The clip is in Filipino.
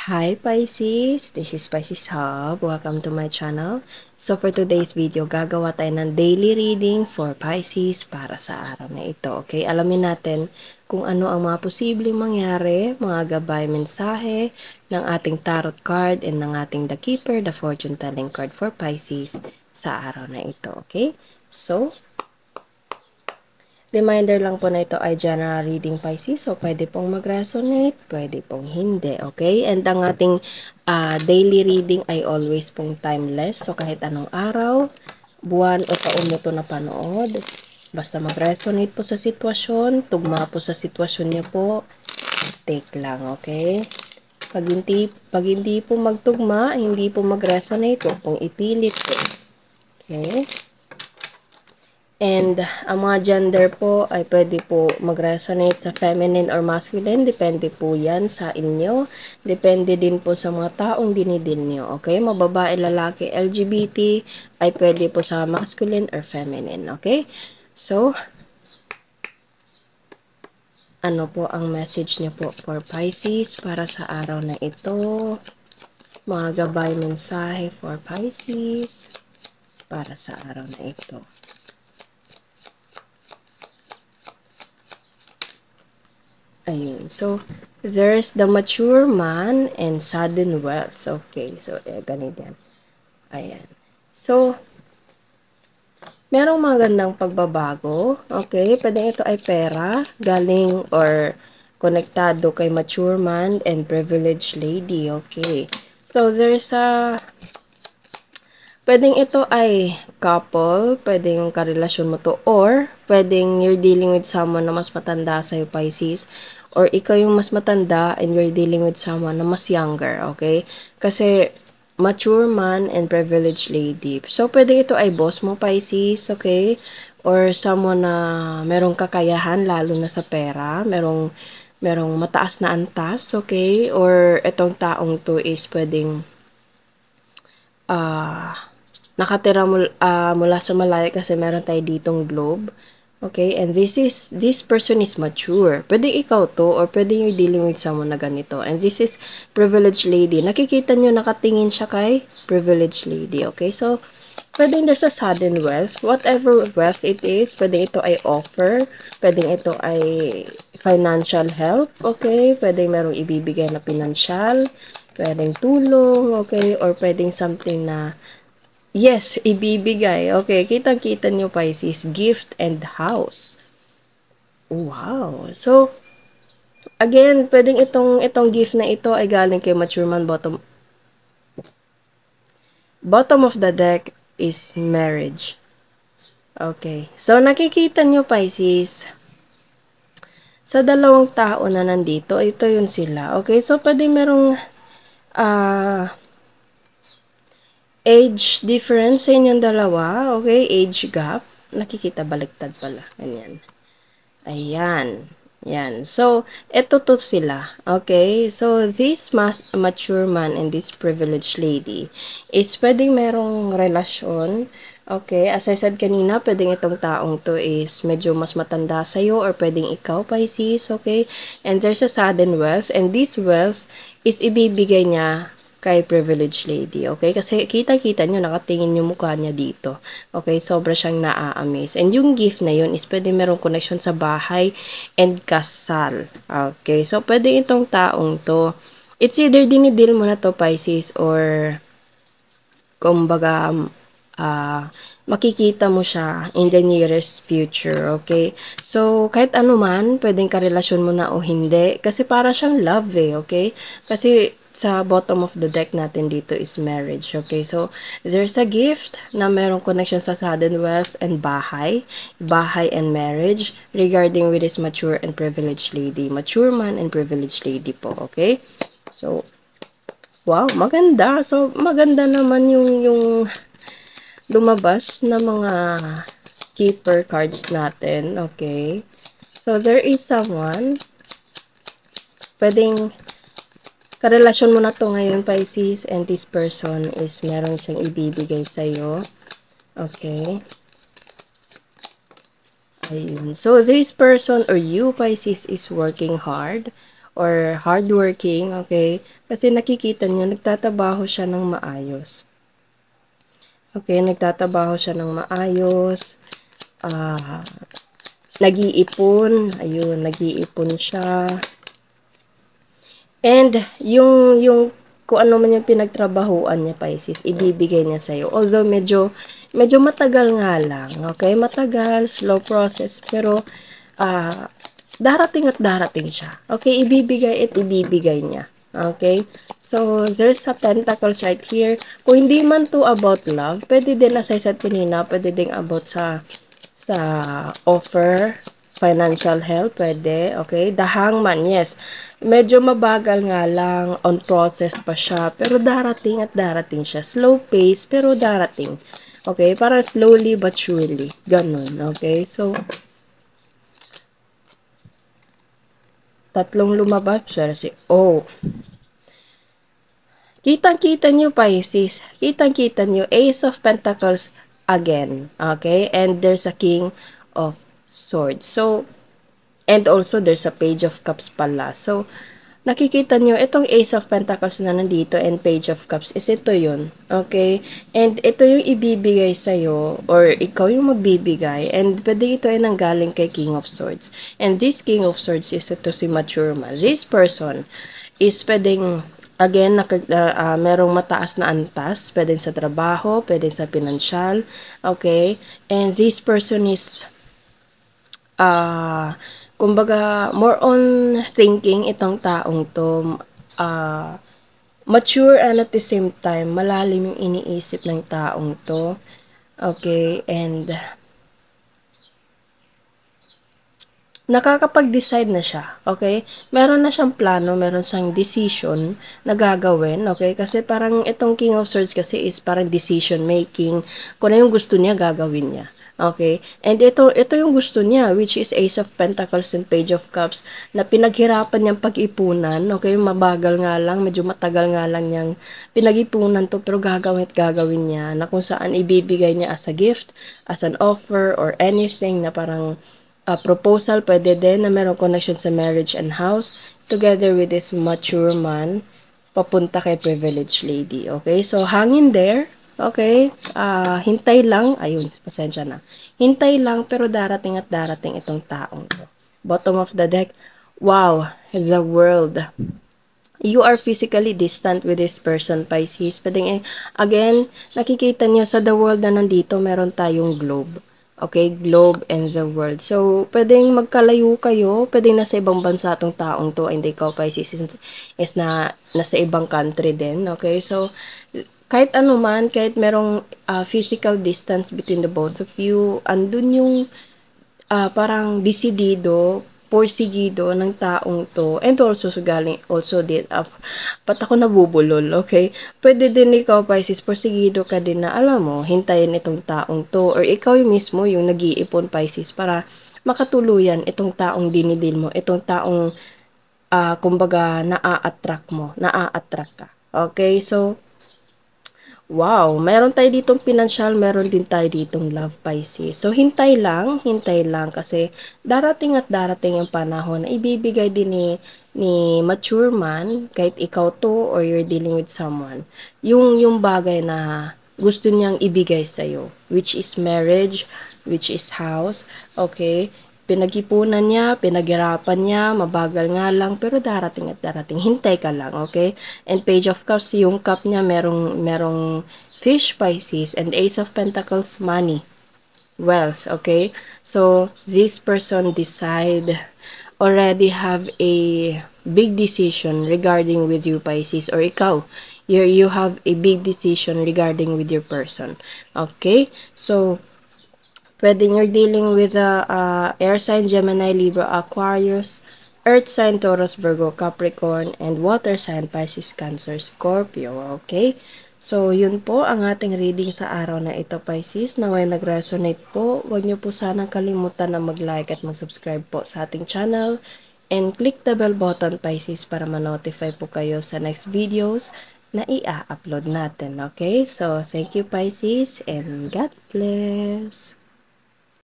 Hi Pisces, this is Pisces Hub. Welcome to my channel. So for today's video, gagawa tayo ng daily reading for Pisces para sa araw na ito. Okay, alamin natin kung ano ang mga posibleng mangyari, mga gabay mensahe ng ating tarot card and ng ating The Keeper, the fortune telling card for Pisces sa araw na ito. Okay, so reminder lang po na ito ay general reading Pisces. So, pwede pong mag-resonate, pwede pong hindi. Okay? And ang ating daily reading ay always pong timeless. So, kahit anong araw, buwan o taon mo ito napanood, basta mag-resonate po sa sitwasyon, tugma po sa sitwasyon niyo po, take lang. Okay? Pag hindi po magtugma, hindi po mag-resonate, huwag pong ipilit po. Okay? And ang mga gender po ay pwede po mag-resonate sa feminine or masculine. Depende po yan sa inyo. Depende din po sa mga taong dinidil nyo. Okay? Mababae, lalaki, LGBT ay pwede po sa masculine or feminine. Okay? So, ano po ang message niyo po for Pisces para sa araw na ito? Mga gabay mensahe for Pisces para sa araw na ito. Ayun. So, there's the mature man and sudden wealth. Okay. So, ganito yan. Ayan. So, merong magandang pagbabago. Okay. Pwede ito ay pera, galing or konektado kay mature man and privileged lady. Okay. So, there's a pwedeng ito ay couple, pwedeng karelasyon mo to, or pwedeng you're dealing with someone na mas matanda sa'yo, Pisces, or ikaw yung mas matanda and you're dealing with someone na mas younger, okay? Kasi mature man and privileged lady. So, pwedeng ito ay boss mo, Pisces, okay? Or someone na merong kakayahan, lalo na sa pera, merong mataas na antas, okay? Or itong taong to is pwedeng nakatira mula sa malayo kasi meron tayo ditong globe. Okay, and this person is mature. Pwede ikaw to or pwede you're dealing with someone na ganito. And this is privileged lady. Nakikita nyo, nakatingin siya kay privileged lady. Okay, so pwede there's a sudden wealth. Whatever wealth it is, pwede ito ay offer. Pwede ito ay financial help. Okay, pwede merong ibibigay na financial. Pwedeng tulong. Okay, or pwedeng something na yes, ibibigay. Okay, kitang-kita nyo, Pisces, gift and house. Wow. So, again, pwedeng itong gift na ito ay galing kay mature man. Bottom of the deck is marriage. Okay. So, nakikita nyo, Pisces, sa dalawang tao na nandito, ito yun sila. Okay, so pwedeng merong age difference sa inyong dalawa. Okay, age gap. Nakikita baliktad pala. Ganyan. Ayan. Yan. So, eto to sila. Okay? So, this mature man and this privileged lady is pwedeng merong relasyon. Okay? As I said kanina, pwedeng itong taong to is medyo mas matanda sa'yo or pwedeng ikaw, Pisces. Okay? And there's a sudden wealth. And this wealth is ibibigay niya kay privileged lady, okay? Kasi kita-kita nyo, nakatingin yung mukha niya dito. Okay, sobra siyang naa-amaze. And yung gift na yun is pwede merong connection sa bahay and kasal. Okay, so pwede itong taong to. It's either dinidil mo na to, Pisces, or kumbaga, makikita mo siya in the nearest future, okay? So, kahit ano man, pwedeng karelasyon mo na o hindi. Kasi para siyang love okay? Kasi sa bottom of the deck natin dito is marriage, okay? So, there's a gift na merong connection sa sudden wealth and bahay and marriage regarding with this mature and privileged lady. Mature man and privileged lady po, okay? So, wow, maganda. So, maganda naman yung lumabas na mga keeper cards natin, okay? So, there is someone, pwedeng karelasyon mo na to ngayon, Pisces, and this person is meron siyang ibibigay sa'yo. Okay? Ayun. So, this person or you, Pisces, is working hard or hardworking, okay? Kasi nakikita niyo, nagtatabaho siya ng maayos. Okay, nagtatabaho siya ng maayos. Nag-iipon. Ayun, nag-iipon siya. And yung kung ano man yung pinagtrabahuan niya, Pisces, ibibigay niya sa'yo. Although medyo matagal nga lang, okay? Matagal, slow process, pero darating at darating siya. Okay, ibibigay at ibibigay niya. Okay? So, there's a pentacles right here. Kung hindi man to about love, pwede din, as I said kanina, pwede din about sa offer, financial help, pwede. Okay? The Hangman, yes. Medyo mabagal nga lang, on process pa siya, pero darating at darating siya. Slow pace, pero darating. Okay? Parang slowly but surely. Ganun. Okay? So, tatlong lumabas, si kitang-kita nyo, Pisces. Kitang-kita nyo, Ace of Pentacles again. Okay? And there's a King of Swords. So, and also there's a Page of Cups pala. So, nakikita nyo, itong Ace of Pentacles na nandito and Page of Cups is ito yun. Okay? And ito yung ibibigay sa'yo or ikaw yung magbibigay and pwede ito ay nanggaling kay King of Swords. And this King of Swords is ito si mature man. This person is pwedeng, again, merong mataas na antas, pwedeng sa trabaho, pwedeng sa pinansyal, okay? And this person is, kumbaga, more on thinking itong taong to, mature and at the same time, malalim yung iniisip ng taong to, okay? And nakakapag-decide na siya, okay? Meron na siyang plano, meron siyang decision na gagawin, okay? Kasi parang itong King of Swords kasi is parang decision making. Kung ano yung gusto niya, gagawin niya. Okay? And ito yung gusto niya, which is Ace of Pentacles and Page of Cups, na pinaghirapan niyang pag-ipunan, okay? Mabagal nga lang, medyo matagal nga lang niyang pinag-ipunan to, pero gagawin at gagawin niya, na kung saan ibibigay niya as a gift, as an offer, or anything na parang proposal, pwede din na merong connection sa marriage and house, together with this mature man, papunta kay privileged lady. Okay? So, hangin there. Okay? Hintay lang. Ayun, pasensya na. Hintay lang, pero darating at darating itong taong to. Bottom of the deck. Wow, the world. You are physically distant with this person, Pisces. Pwedeng, again, nakikita niyo sa the world na nandito, meron tayong globe. Okay, globe and the world. So, pwedeng magkalayo kayo, pwedeng nasa ibang bansa tong taong to, hindi ikaw, Pisces, is nasa ibang country din. Okay, so, kahit ano man, kahit merong physical distance between the both of you, andun yung parang desidido, porsigido ng taong to, and also galing, also din, ba't ako nabubulol, okay? Pwede din ikaw, Pisces, porsigido ka din na, alam mo, hintayin itong taong to, or ikaw yung mismo yung nag-iipon, Pisces, para makatuluyan itong taong dinidil mo, itong taong, kumbaga, naa-attract ka. Okay, so, wow, meron tayo ditong pinansyal, meron din tayo ditong love, Pisces. So, hintay lang kasi darating at darating yung panahon na ibibigay din ni mature man, kahit ikaw to or you're dealing with someone, yung bagay na gusto niyang ibigay sa'yo, which is marriage, which is house, okay? Pinag-ipunan niya, pinaghirapan niya, mabagal nga lang, pero darating at darating. Hintay ka lang, okay? And Page of Cups, yung cup niya, merong fish, Pisces, and Ace of Pentacles, money, wealth, okay? So, this person already have a big decision regarding with you, Pisces, or ikaw, you have a big decision regarding with your person, okay? So, pwedeng you're dealing with air sign, Gemini, Libra, Aquarius, earth sign, Taurus, Virgo, Capricorn, and water sign, Pisces, Cancer, Scorpio. Okay? So, yun po ang ating reading sa araw na ito, Pisces. Naway nag-resonate po, huwag niyo po sanang kalimutan na mag-like at mag-subscribe po sa ating channel. And click the bell button, Pisces, para ma-notify po kayo sa next videos na i-upload natin. Okay? So, thank you, Pisces, and God bless!